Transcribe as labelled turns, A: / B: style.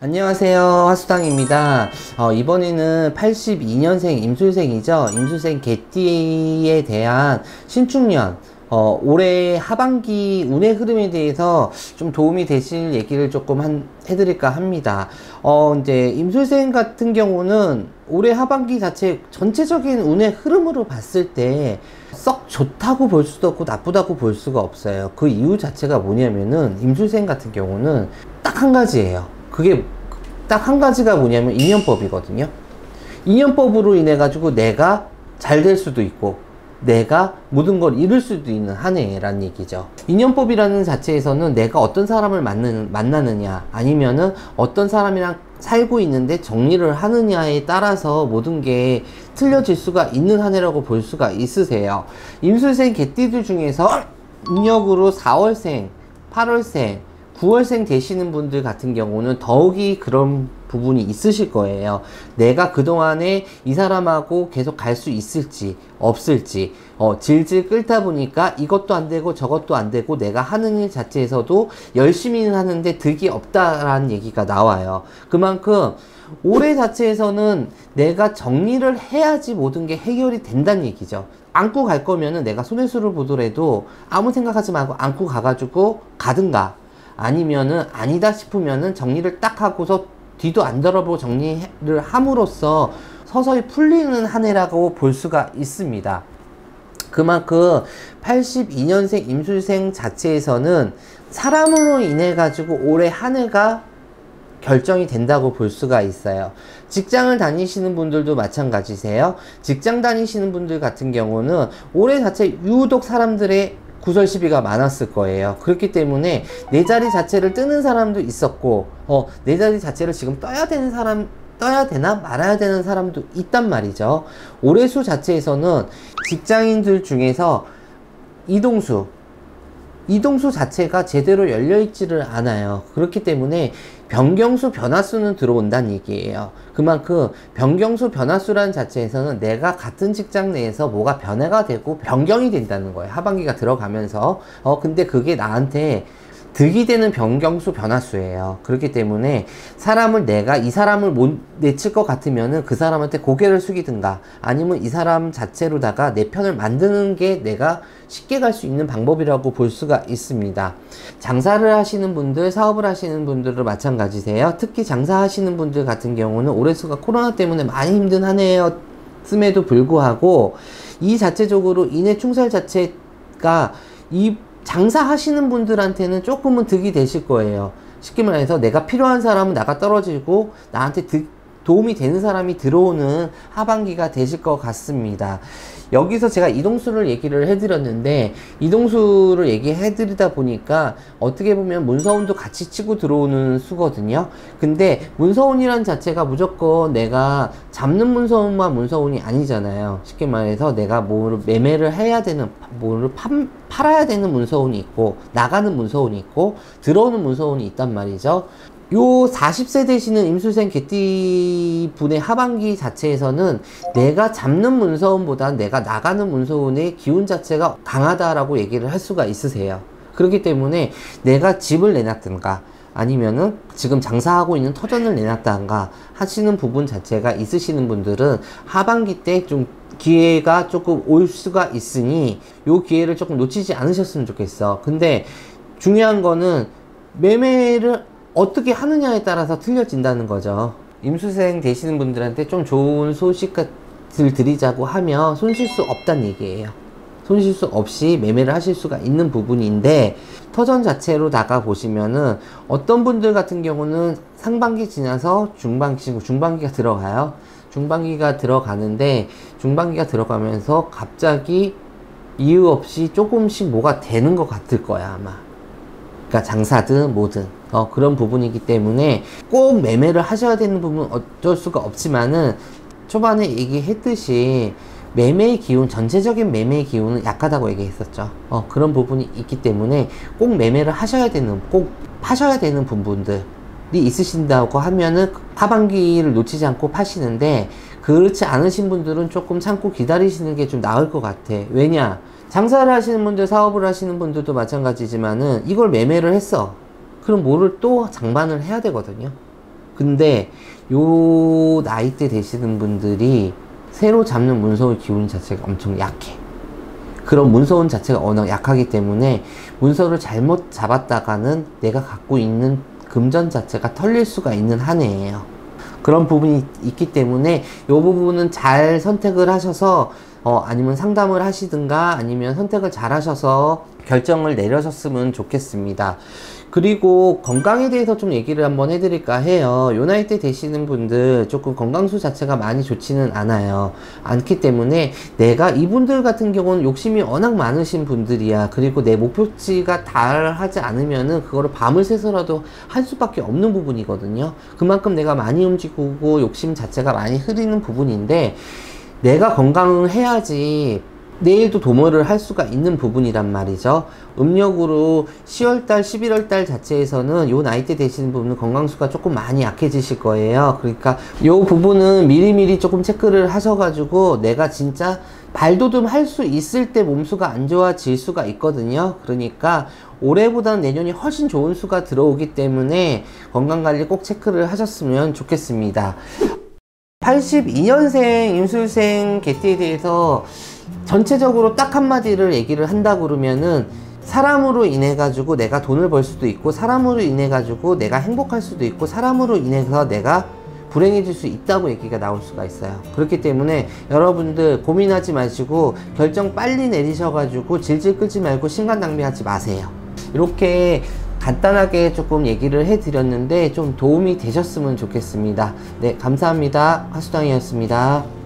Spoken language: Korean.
A: 안녕하세요, 화수당입니다. 이번에는 82년생 임술생이죠. 임술생 개띠에 대한 신축년 올해 하반기 운의 흐름에 대해서 좀 도움이 되실 얘기를 조금 해드릴까 합니다. 이제 임술생 같은 경우는 올해 하반기 자체 전체적인 운의 흐름으로 봤을 때 썩 좋다고 볼 수도 없고 나쁘다고 볼 수가 없어요. 그 이유 자체가 뭐냐면은 임술생 같은 경우는 딱 한 가지예요. 그게 딱 한 가지가 뭐냐면 인연법이거든요. 인연법으로 인해 가지고 내가 잘 될 수도 있고 내가 모든 걸 잃을 수도 있는 한 해라는 얘기죠. 인연법이라는 자체에서는 내가 어떤 사람을 만나느냐 아니면은 어떤 사람이랑 살고 있는데 정리를 하느냐에 따라서 모든 게 틀려질 수가 있는 한 해라고 볼 수가 있으세요. 임술생 개띠들 중에서 음력으로 4월생, 8월생, 9월생 되시는 분들 같은 경우는 더욱이 그런 부분이 있으실 거예요. 내가 그동안에 이 사람하고 계속 갈 수 있을지 없을지 질질 끌다 보니까 이것도 안 되고 저것도 안 되고 내가 하는 일 자체에서도 열심히는 하는데 득이 없다라는 얘기가 나와요. 그만큼 올해 자체에서는 내가 정리를 해야지 모든 게 해결이 된다는 얘기죠. 안고 갈 거면은 내가 손해수를 보더라도 아무 생각하지 말고 안고 가가지고 가든가 아니면은 아니다 싶으면은 정리를 딱 하고서 뒤도 안 돌아보고 정리를 함으로써 서서히 풀리는 한 해라고 볼 수가 있습니다. 그만큼 82년생 임술생 자체에서는 사람으로 인해 가지고 올해 한 해가 결정이 된다고 볼 수가 있어요. 직장을 다니시는 분들도 마찬가지세요. 직장 다니시는 분들 같은 경우는 올해 자체 유독 사람들의 구설 시비가 많았을 거예요. 그렇기 때문에 내 자리 자체를 뜨는 사람도 있었고 내 자리 자체를 지금 떠야 되나 말아야 되는 사람도 있단 말이죠. 올해수 자체에서는 직장인들 중에서 이동수 자체가 제대로 열려있지를 않아요. 그렇기 때문에 변경수 변화수는 들어온다는 얘기예요. 그만큼 변경수 변화수라는 자체에서는 내가 같은 직장 내에서 뭐가 변화가 되고 변경이 된다는 거예요. 하반기가 들어가면서 근데 그게 나한테 득이 되는 변경수 변화수예요. 그렇기 때문에 내가 이 사람을 못 내칠 것 같으면은 그 사람한테 고개를 숙이든가 아니면 이 사람 자체로다가 내 편을 만드는 게 내가 쉽게 갈 수 있는 방법이라고 볼 수가 있습니다. 장사를 하시는 분들, 사업을 하시는 분들도 마찬가지세요. 특히 장사하시는 분들 같은 경우는 올해수가 코로나 때문에 많이 힘든 한 해였음에도 불구하고 이 자체적으로 인해 충살 자체가 이 장사하시는 분들한테는 조금은 득이 되실 거예요. 쉽게 말해서 내가 필요한 사람은 나가 떨어지고 나한테 도움이 되는 사람이 들어오는 하반기가 되실 것 같습니다. 여기서 제가 이동수를 얘기를 해드렸는데 이동수를 얘기해드리다 보니까 어떻게 보면 문서운도 같이 치고 들어오는 수거든요. 근데 문서운이란 자체가 무조건 내가 잡는 문서운만 문서운이 아니잖아요. 쉽게 말해서 내가 뭐를 매매를 해야 되는 뭐를 팔아야 되는 문서운이 있고 나가는 문서운이 있고 들어오는 문서운이 있단 말이죠. 요 40세 되시는 임술생 개띠 분의 하반기 자체에서는 내가 잡는 문서운보다 내가 나가는 문서운의 기운 자체가 강하다라고 얘기를 할 수가 있으세요. 그렇기 때문에 내가 집을 내놨든가 아니면은 지금 장사하고 있는 터전을 내놨다든가 하시는 부분 자체가 있으시는 분들은 하반기 때 좀 기회가 조금 올 수가 있으니 요 기회를 조금 놓치지 않으셨으면 좋겠어. 근데 중요한 거는 매매를 어떻게 하느냐에 따라서 틀려진다는 거죠. 임술생 되시는 분들한테 좀 좋은 소식을 드리자고 하면 손실수 없다는 얘기예요. 손실수 없이 매매를 하실 수가 있는 부분인데 터전 자체로 다가 보시면은 어떤 분들 같은 경우는 상반기 지나서 중반기가 들어가요. 중반기가 들어가는데 중반기가 들어가면서 갑자기 이유 없이 조금씩 뭐가 되는 것 같을 거야 아마. 그러니까 장사든 뭐든 그런 부분이기 때문에 꼭 매매를 하셔야 되는 부분은 어쩔 수가 없지만은 초반에 얘기했듯이 매매의 기운, 전체적인 매매의 기운은 약하다고 얘기했었죠. 그런 부분이 있기 때문에 꼭 매매를 하셔야 되는, 꼭 파셔야 되는 부분들이 있으신다고 하면은 하반기를 놓치지 않고 파시는데 그렇지 않으신 분들은 조금 참고 기다리시는 게 좀 나을 것 같아. 왜냐? 장사를 하시는 분들, 사업을 하시는 분들도 마찬가지지만은 이걸 매매를 했어. 그럼 뭐를 또 장반을 해야 되거든요. 근데 요 나이대 되시는 분들이 새로 잡는 문서의 기운 자체가 엄청 약해. 그런 문서운 자체가 워낙 약하기 때문에 문서를 잘못 잡았다가는 내가 갖고 있는 금전 자체가 털릴 수가 있는 한 해예요. 그런 부분이 있기 때문에 이 부분은 잘 선택을 하셔서 아니면 상담을 하시든가 아니면 선택을 잘 하셔서 결정을 내려셨으면 좋겠습니다. 그리고 건강에 대해서 좀 얘기를 한번 해드릴까 해요. 요 나이 때 되시는 분들 조금 건강수 자체가 많이 좋지는 않기 때문에 내가 이분들 같은 경우는 욕심이 워낙 많으신 분들이야. 그리고 내 목표치가 달하지 않으면은 그거를 밤을 새서라도 할 수밖에 없는 부분이거든요. 그만큼 내가 많이 움직이고 욕심 자체가 많이 흐리는 부분인데 내가 건강을 해야지 내일도 도모를 할 수가 있는 부분이란 말이죠. 음력으로 10월달, 11월달 자체에서는 요 나이대 되시는 분은 건강수가 조금 많이 약해지실 거예요. 그러니까 요 부분은 미리미리 조금 체크를 하셔가지고 내가 진짜 발돋움 할 수 있을 때 몸수가 안 좋아질 수가 있거든요. 그러니까 올해보다는 내년이 훨씬 좋은 수가 들어오기 때문에 건강관리 꼭 체크를 하셨으면 좋겠습니다. 82년생 임술생 개띠에 대해서 전체적으로 딱 한마디를 얘기를 한다 그러면은 사람으로 인해 가지고 내가 돈을 벌 수도 있고 사람으로 인해 가지고 내가 행복할 수도 있고 사람으로 인해서 내가 불행해질 수 있다고 얘기가 나올 수가 있어요. 그렇기 때문에 여러분들 고민하지 마시고 결정 빨리 내리셔 가지고 질질 끌지 말고 시간 낭비하지 마세요. 이렇게 간단하게 조금 얘기를 해드렸는데 좀 도움이 되셨으면 좋겠습니다. 네, 감사합니다. 화수당이었습니다.